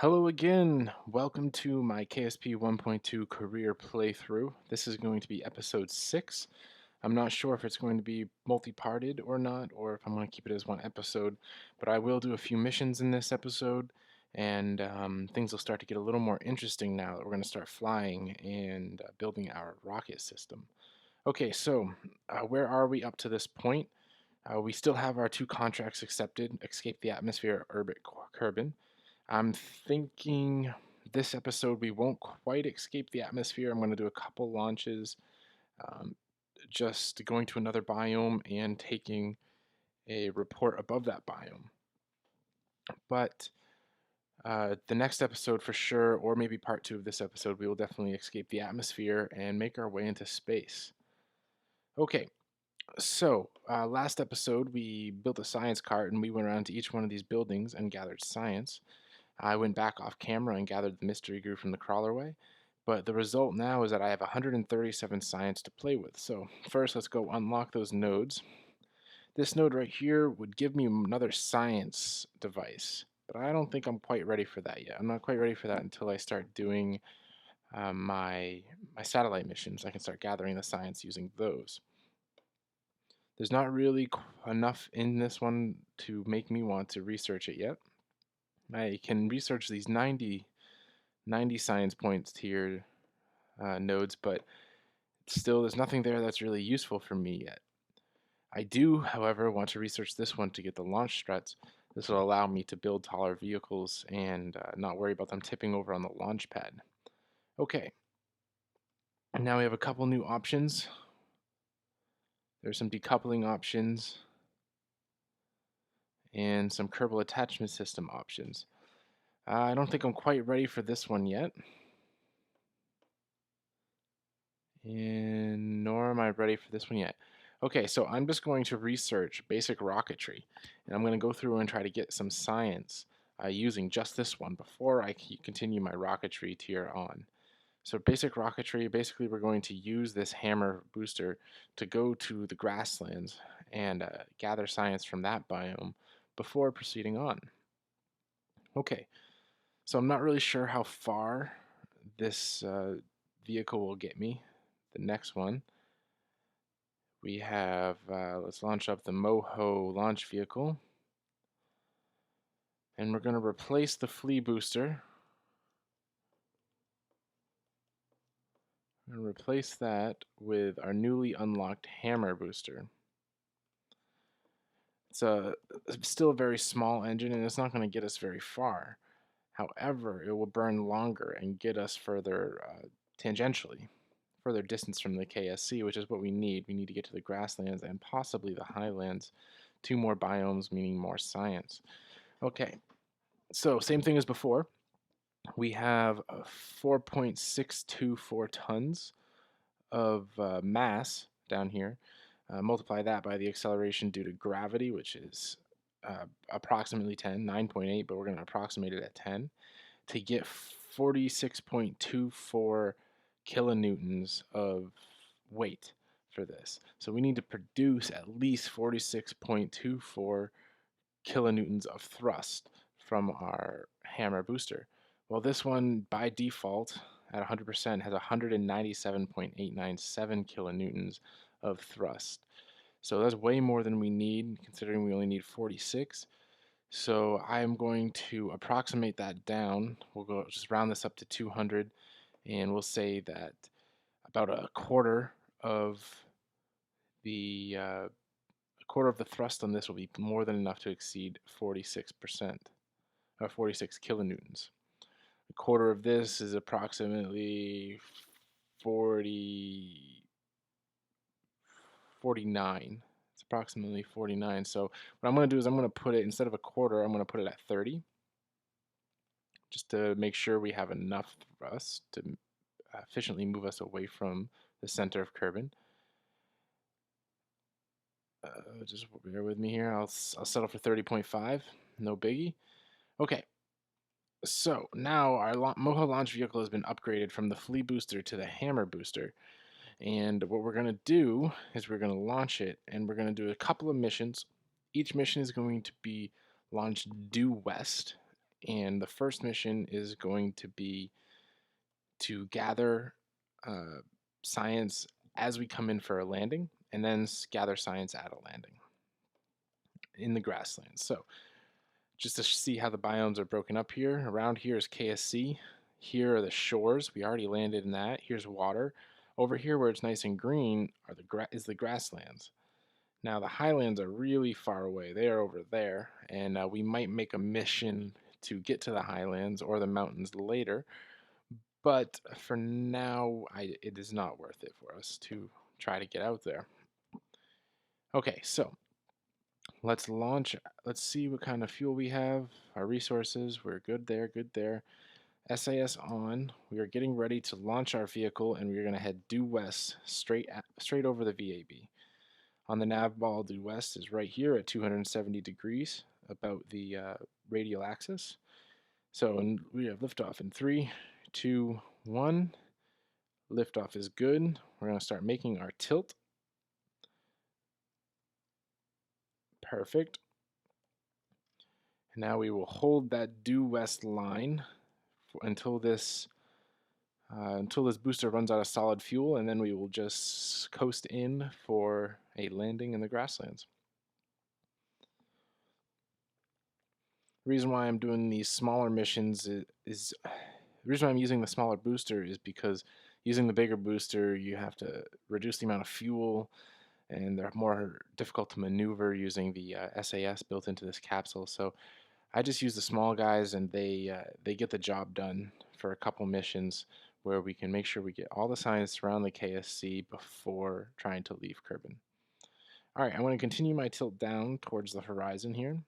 Hello again. Welcome to my KSP 1.2 career playthrough. This is going to be episode 6. I'm not sure if it's going to be multi-parted or not, or if I'm going to keep it as one episode, but I will do a few missions in this episode, and things will start to get a little more interesting now that we're going to start flying and building our rocket system. Okay, so where are we up to this point? We still have our two contracts accepted: escape the atmosphere, orbit Kerbin. I'm thinking this episode we won't quite escape the atmosphere. I'm going to do a couple launches, um, just going to another biome and taking a report above that biome. But the next episode for sure, or maybe part 2 of this episode, we will definitely escape the atmosphere and make our way into space. Okay, so last episode we built a science cart and we went around to each one of these buildings and gathered science. I went back off camera and gathered the mystery glue from the crawlerway, but the result now is that I have 137 science to play with. So first, let's go unlock those nodes. This node right here would give me another science device, but I don't think I'm quite ready for that yet. I'm not quite ready for that until I start doing my satellite missions. I can start gathering the science using those. There's not really enough in this one to make me want to research it yet. I can research these 90 science points tier nodes, but still there's nothing there that's really useful for me yet. I do, however, want to research this one to get the launch struts. This will allow me to build taller vehicles and not worry about them tipping over on the launch pad. Okay, now we have a couple new options. There's some decoupling options and some Kerbal attachment system options. I don't think I'm quite ready for this one yet. And nor am I ready for this one yet. Okay, so I'm just going to research basic rocketry, and I'm going to go through and try to get some science using just this one before I continue my rocketry tier on. So basic rocketry, basically we're going to use this hammer booster to go to the grasslands and gather science from that biome before proceeding on. Okay, so I'm not really sure how far this vehicle will get me. The next one, we have, let's launch up the Moho launch vehicle. And we're going to replace the flea booster. I'm going to replace that with our newly unlocked hammer booster. It's still a very small engine and it's not going to get us very far. However, it will burn longer and get us further tangentially, further distance from the KSC, which is what we need. We need to get to the grasslands and possibly the highlands. 2 more biomes, meaning more science. Okay, so same thing as before. We have 4.624 tons of mass down here. Multiply that by the acceleration due to gravity, which is approximately 10, 9.8, but we're going to approximate it at 10, to get 46.24 kilonewtons of weight for this. So we need to produce at least 46.24 kilonewtons of thrust from our hammer booster. Well, this one by default at 100% has 197.897 kilonewtons of thrust. So that's way more than we need, considering we only need 46. So I'm going to approximate that down. We'll go just round this up to 200, and we'll say that about a quarter of the thrust on this will be more than enough to exceed 46%, or 46 kilonewtons. A quarter of this is approximately 49. It's approximately 49. So what I'm going to do is I'm going to put it, instead of a quarter, I'm going to put it at 30, just to make sure we have enough thrust to efficiently move us away from the center of Kerbin. Just bear with me here. I'll settle for 30.5. No biggie. Okay. So now our Moho launch vehicle has been upgraded from the flea booster to the hammer booster. And what we're going to do is we're going to launch it, and we're going to do a couple of missions. Each mission is going to be launched due west, And the first mission is going to be to gather uh, science as we come in for a landing, and then gather science at a landing in the grasslands. So just to see how the biomes are broken up here, around here is KSC. Here are the shores. We already landed in that. Here's water. Over here where it's nice and green are is the grasslands. Now the highlands are really far away. They are over there, and we might make a mission to get to the highlands or the mountains later. But for now, it is not worth it for us to try to get out there. Okay, so let's launch. Let's see what kind of fuel we have. Our resources, we're good there, good there. SAS on. We are getting ready to launch our vehicle, and we're going to head due west, straight over the VAB. On the nav ball, due west is right here at 270 degrees, about the radial axis. So we have liftoff in 3, 2, 1. Liftoff is good. We're going to start making our tilt. Perfect. Now we will hold that due west line until this booster runs out of solid fuel, and then we will just coast in for a landing in the grasslands. The reason why I'm doing these smaller missions is the reason why I'm using the smaller booster is because using the bigger booster, you have to reduce the amount of fuel, and they're more difficult to maneuver using the SAS built into this capsule. So I just use the small guys, and they get the job done for a couple missions where we can make sure we get all the science around the KSC before trying to leave Kerbin. All right, I want to continue my tilt down towards the horizon here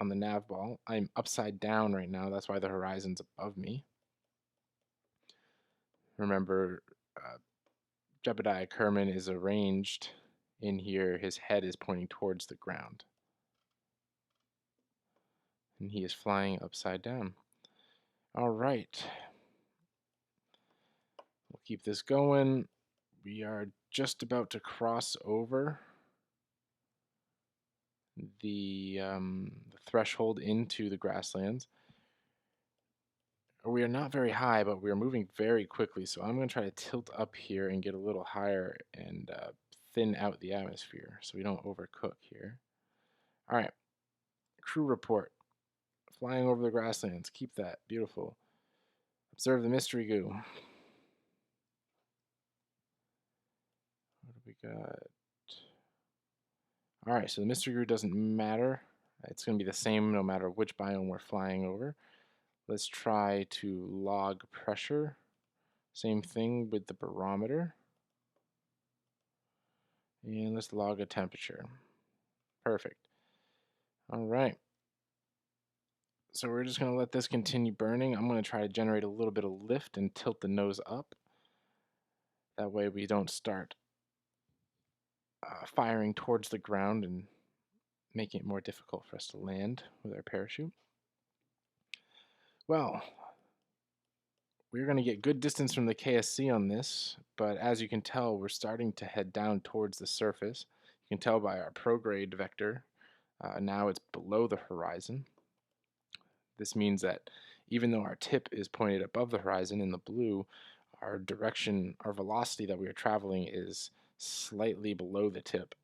on the nav ball. I'm upside down right now. That's why the horizon's above me. Remember, Jebediah Kerman is arranged in here. His head is pointing towards the ground. And he is flying upside down. All right. We'll keep this going. We are just about to cross over the threshold into the grasslands. We are not very high, but we are moving very quickly, so I'm going to try to tilt up here and get a little higher and thin out the atmosphere so we don't overcook here. All right, crew report. Flying over the grasslands. Keep that. Beautiful. Observe the mystery goo. What do we got? All right, so the mystery goo doesn't matter. It's going to be the same no matter which biome we're flying over. Let's try to log pressure. Same thing with the barometer. And let's log a temperature. Perfect. All right. So we're just going to let this continue burning. I'm going to try to generate a little bit of lift and tilt the nose up. That way we don't start firing towards the ground and making it more difficult for us to land with our parachute. Well, we're going to get good distance from the KSC on this, but as you can tell, we're starting to head down towards the surface. You can tell by our prograde vector. Now it's below the horizon. This means that even though our tip is pointed above the horizon in the blue, our direction, our velocity that we are traveling is slightly below the tip,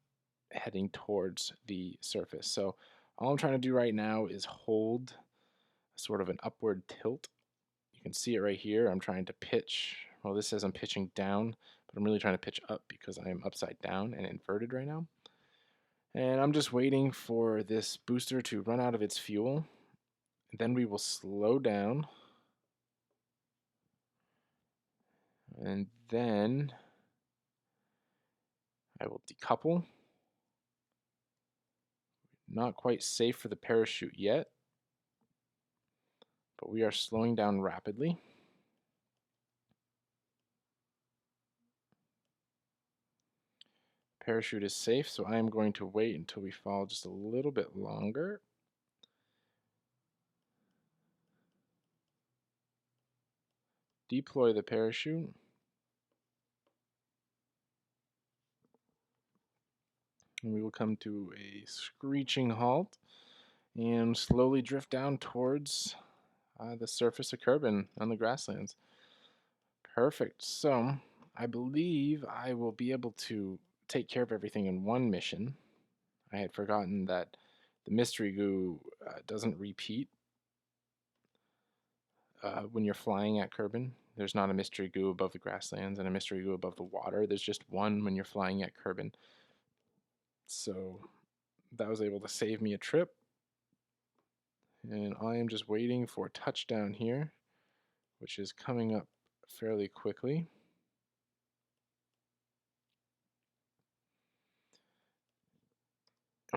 heading towards the surface. So all I'm trying to do right now is hold sort of an upward tilt. You can see it right here. I'm trying to pitch. Well, this says I'm pitching down, but I'm really trying to pitch up because I am upside down and inverted right now. And I'm just waiting for this booster to run out of its fuel. Then we will slow down. And then I will decouple. Not quite safe for the parachute yet, but we are slowing down rapidly. Parachute is safe, so I am going to wait until we fall just a little bit longer. Deploy the parachute. And we will come to a screeching halt and slowly drift down towards the surface of Kerbin on the grasslands. Perfect. So I believe I will be able to take care of everything in one mission. I had forgotten that the mystery goo doesn't repeat when you're flying at Kerbin. There's not a mystery goo above the grasslands and a mystery goo above the water. There's just one when you're flying at Kerbin. So that was able to save me a trip. And I am just waiting for touchdown here, which is coming up fairly quickly.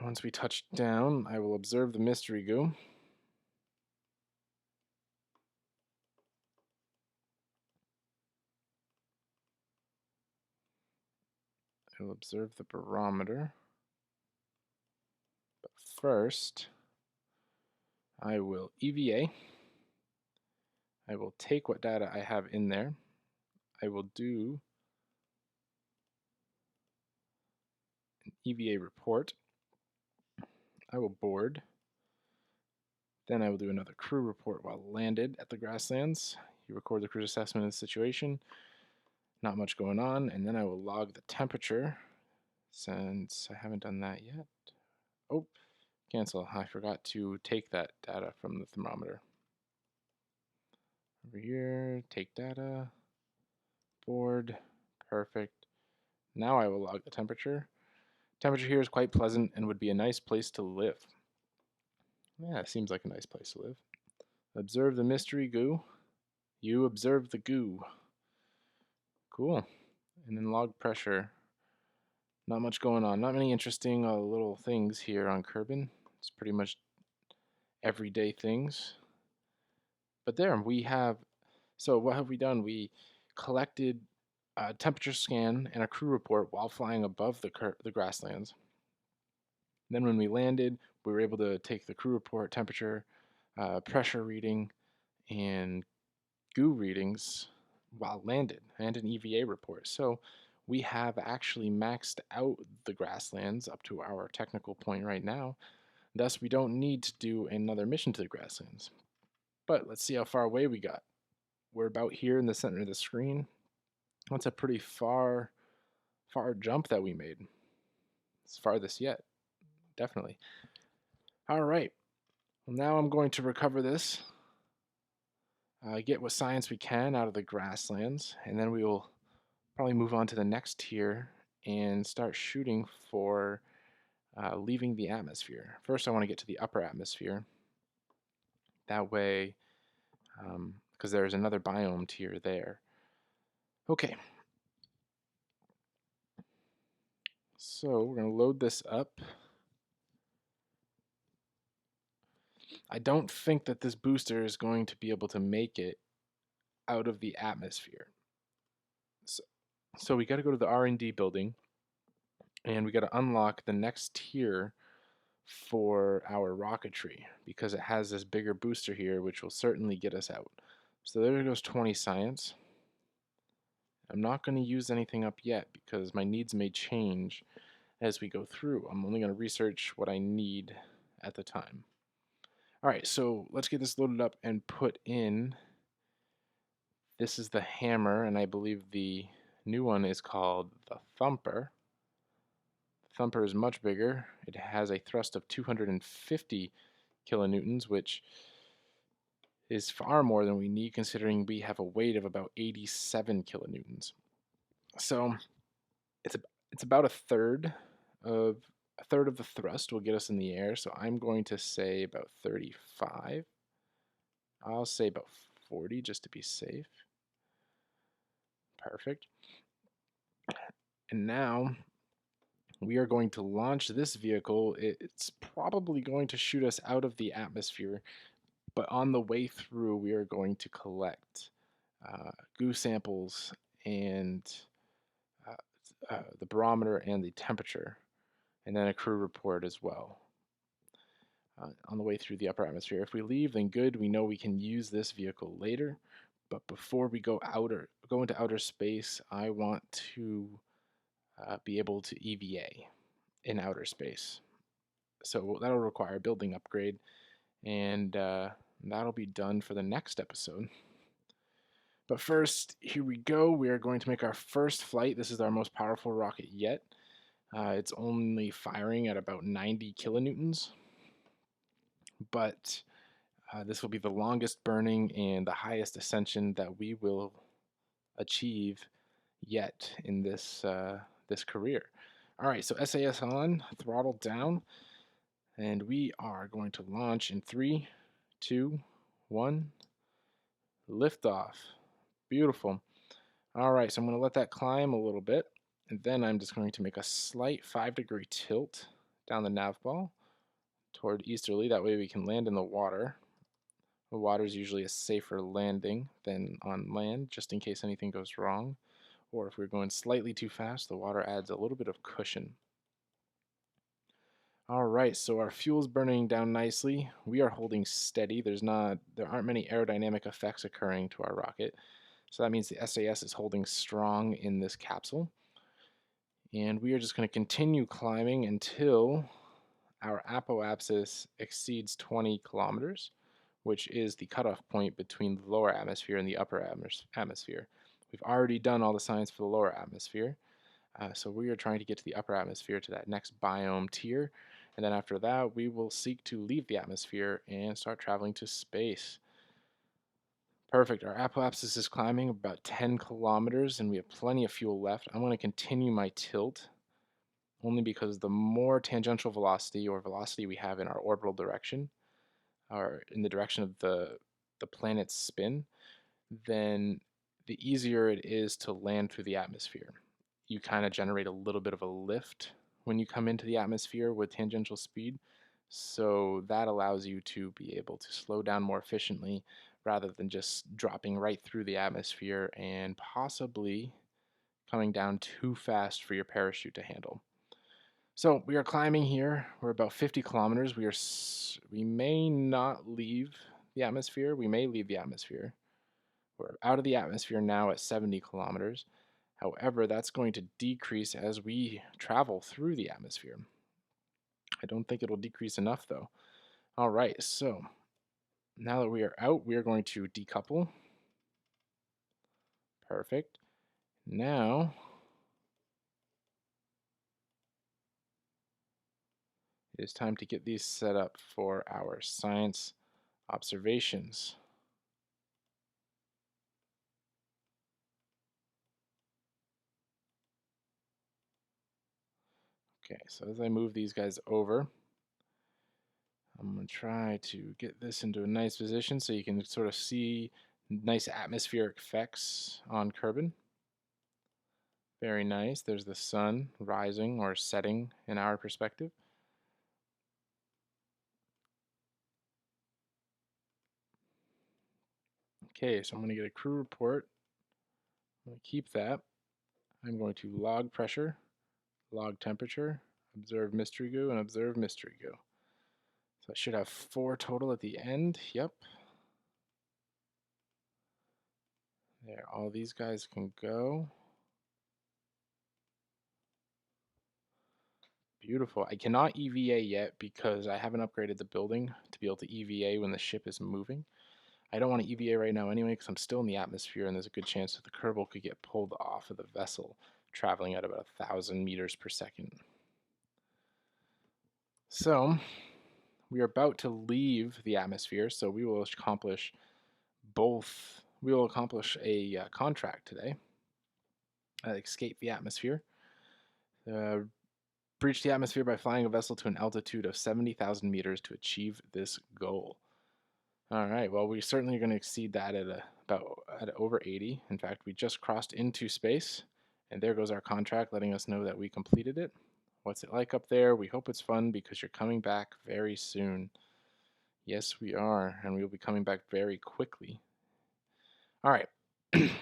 Once we touch down, I will observe the mystery goo. I will observe the barometer. But first, I will EVA. I will take what data I have in there. I will do an EVA report. I will board. Then I will do another crew report while landed at the grasslands. You record the crew's assessment of the situation. Not much going on. And then I will log the temperature since I haven't done that yet. Oh, cancel. I forgot to take that data from the thermometer. Over here, take data, board, perfect. Now I will log the temperature. Temperature here is quite pleasant and would be a nice place to live. Yeah, it seems like a nice place to live. Observe the mystery goo. You observe the goo. Cool. And then log pressure. Not much going on. Not many interesting little things here on Kerbin. It's pretty much everyday things. But there, we have... So what have we done? We collected a temperature scan and a crew report while flying above the grasslands. Then when we landed, we were able to take the crew report, temperature, pressure reading, and goo readings while landed, and an EVA report. So we have actually maxed out the grasslands up to our technical point right now. Thus, we don't need to do another mission to the grasslands. But let's see how far away we got. We're about here in the center of the screen. That's a pretty far jump that we made. It's farthest yet, definitely. All right. Well, now I'm going to recover this, get what science we can out of the grasslands, and then we will probably move on to the next tier and start shooting for leaving the atmosphere. First, I want to get to the upper atmosphere. That way, because there's another biome tier there. Okay. So we're going to load this up. I don't think that this booster is going to be able to make it out of the atmosphere. So we got to go to the R&D building, and we got to unlock the next tier for our rocketry because it has this bigger booster here, which will certainly get us out. So there goes 20 science. I'm not going to use anything up yet because my needs may change as we go through. I'm only going to research what I need at the time. All right, so let's get this loaded up and put in. This is the hammer, and I believe the new one is called the thumper. The thumper is much bigger. It has a thrust of 250 kilonewtons, which is far more than we need considering we have a weight of about 87 kilonewtons. So it's about a third of the thrust will get us in the air. So I'm going to say about 35. I'll say about 40 just to be safe. Perfect. And now we are going to launch this vehicle. It's probably going to shoot us out of the atmosphere, but on the way through, we are going to collect goo samples and the barometer and the temperature, and then a crew report as well. On the way through the upper atmosphere. If we leave, then good. We know we can use this vehicle later. But before we go into outer space, I want to be able to EVA in outer space. So that'll require a building upgrade, and And that'll be done for the next episode. But first, here we go. We are going to make our first flight. This is our most powerful rocket yet. It's only firing at about 90 kilonewtons, but this will be the longest burning and the highest ascension that we will achieve yet in this career. All right, so SAS on, throttle down, and we are going to launch in 3, 2, 1, liftoff. Beautiful. All right, so I'm going to let that climb a little bit, and then I'm just going to make a slight 5-degree tilt down the nav ball toward easterly. That way we can land in the water. The water is usually a safer landing than on land, just in case anything goes wrong. Or if we're going slightly too fast, the water adds a little bit of cushion. All right, so our fuel's burning down nicely. We are holding steady. There aren't many aerodynamic effects occurring to our rocket. So that means the SAS is holding strong in this capsule. And we are just going to continue climbing until our apoapsis exceeds 20 kilometers, which is the cutoff point between the lower atmosphere and the upper atmosphere. We've already done all the science for the lower atmosphere, so we are trying to get to the upper atmosphere, to that next biome tier, and then after that we will seek to leave the atmosphere and start traveling to space. Perfect. Our apoapsis is climbing about 10 kilometers and we have plenty of fuel left. I'm going to continue my tilt only because the more tangential velocity or velocity we have in our orbital direction, or in the direction of the planet's spin, then the easier it is to land through the atmosphere. You kind of generate a little bit of a lift when you come into the atmosphere with tangential speed, so that allows you to be able to slow down more efficiently rather than just dropping right through the atmosphere and possibly coming down too fast for your parachute to handle. So we are climbing here. We're about 50 kilometers. We may not leave the atmosphere. We may leave the atmosphere. We're out of the atmosphere now at 70 kilometers. However, that's going to decrease as we travel through the atmosphere. I don't think it'll decrease enough though. All right, so now that we are out, we are going to decouple. Perfect. Now it is time to get these set up for our science observations. Okay, so as I move these guys over, I'm going to try to get this into a nice position so you can sort of see nice atmospheric effects on Kerbin. Very nice. There's the sun rising or setting in our perspective. Okay, so I'm going to get a crew report. I'm going to keep that. I'm going to log pressure, log temperature, observe mystery goo, and observe mystery goo. So I should have 4 total at the end. Yep. There, all these guys can go. Beautiful. I cannot EVA yet because I haven't upgraded the building to be able to EVA when the ship is moving. I don't want to EVA right now anyway because I'm still in the atmosphere and there's a good chance that the Kerbal could get pulled off of the vessel traveling at about 1,000 meters per second. So we are about to leave the atmosphere, so we will accomplish both. We will accomplish a contract today. Escape the atmosphere. Breach the atmosphere by flying a vessel to an altitude of 70,000 meters to achieve this goal. All right, well, we're certainly going to exceed that at over 80. In fact, we just crossed into space, and there goes our contract letting us know that we completed it. What's it like up there? We hope it's fun because you're coming back very soon. Yes, we are, and we will be coming back very quickly. All right,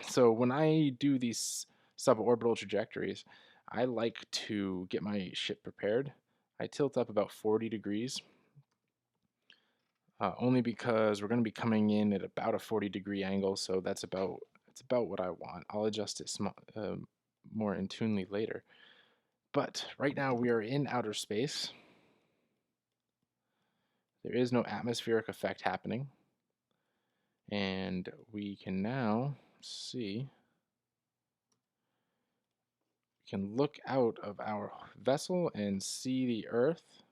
so when I do these suborbital trajectories, I like to get my ship prepared. I tilt up about 40 degrees, only because we're going to be coming in at about a 40-degree angle, so it's about what I want. I'll adjust it more in tunely later. But right now we are in outer space. There is no atmospheric effect happening. And we can now see, we can look out of our vessel and see the Earth,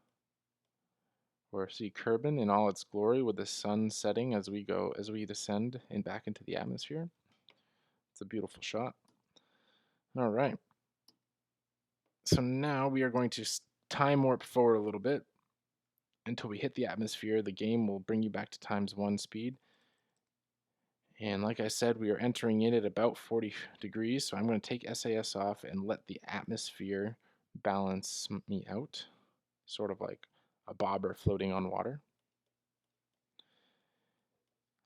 or see Kerbin in all its glory with the sun setting as we descend and back into the atmosphere. It's a beautiful shot. All right. So now we are going to time warp forward a little bit until we hit the atmosphere. The game will bring you back to ×1 speed. And like I said, we are entering in at about 40 degrees. So I'm going to take SAS off and let the atmosphere balance me out, sort of like a bobber floating on water.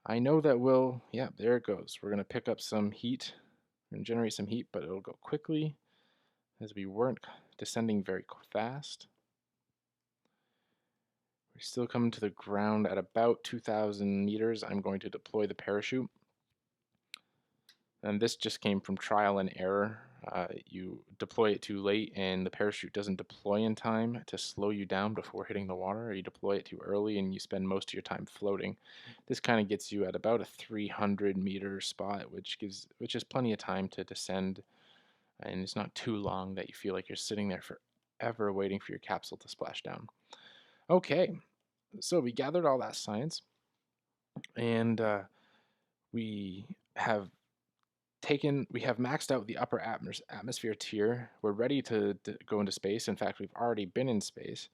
I know that yeah, there it goes. We're going to pick up some heat and generate some heat, but it'll go quickly as we weren't descending very fast. We're still coming to the ground at about 2,000 meters. I'm going to deploy the parachute. And this just came from trial and error. You deploy it too late and the parachute doesn't deploy in time to slow you down before hitting the water, or you deploy it too early and you spend most of your time floating. This kind of gets you at about a 300-meter spot, which is plenty of time to descend, and it's not too long that you feel like you're sitting there forever waiting for your capsule to splash down. Okay, so we gathered all that science, and we have maxed out the upper atmosphere tier. We're ready to go into space. In fact, we've already been in space.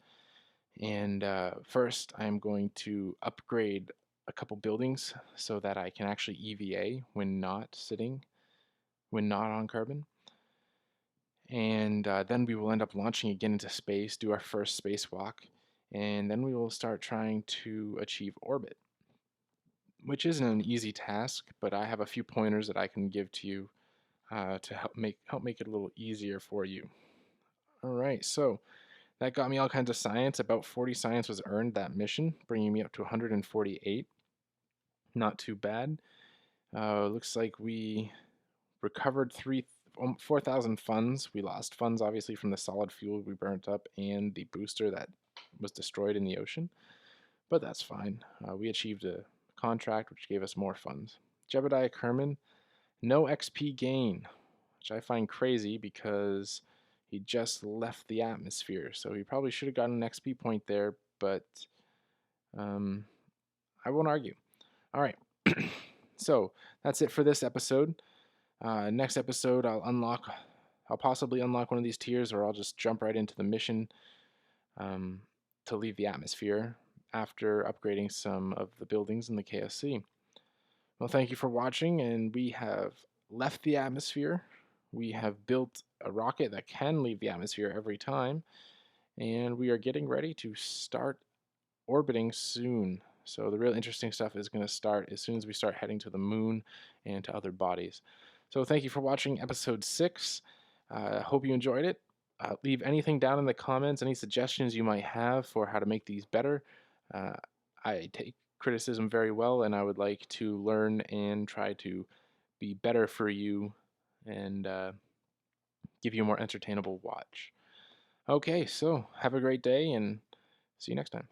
And first, I'm going to upgrade a couple buildings so that I can actually EVA when not on Kerbin. And then we will end up launching again into space, do our first spacewalk, and then we will start trying to achieve orbit, which isn't an easy task, but I have a few pointers that I can give to you to help make it a little easier for you. All right, so that got me all kinds of science. About 40 science was earned that mission, bringing me up to 148. Not too bad. Looks like we recovered 4,000 funds. We lost funds, obviously, from the solid fuel we burnt up and the booster that was destroyed in the ocean, but that's fine. We achieved a contract, which gave us more funds. Jebediah Kerman, no XP gain, which I find crazy because he just left the atmosphere. So he probably should have gotten an XP point there, but I won't argue. All right. So that's it for this episode. Next episode, I'll possibly unlock one of these tiers, or I'll just jump right into the mission to leave the atmosphere after upgrading some of the buildings in the KSC. Well, thank you for watching, and we have left the atmosphere. We have built a rocket that can leave the atmosphere every time, and we are getting ready to start orbiting soon. So the real interesting stuff is going to start as soon as we start heading to the moon and to other bodies. So thank you for watching episode 6. Hope you enjoyed it. Leave anything down in the comments, any suggestions you might have for how to make these better. I take criticism very well, and I would like to learn and try to be better for you and give you a more entertainable watch. Okay, so have a great day and see you next time.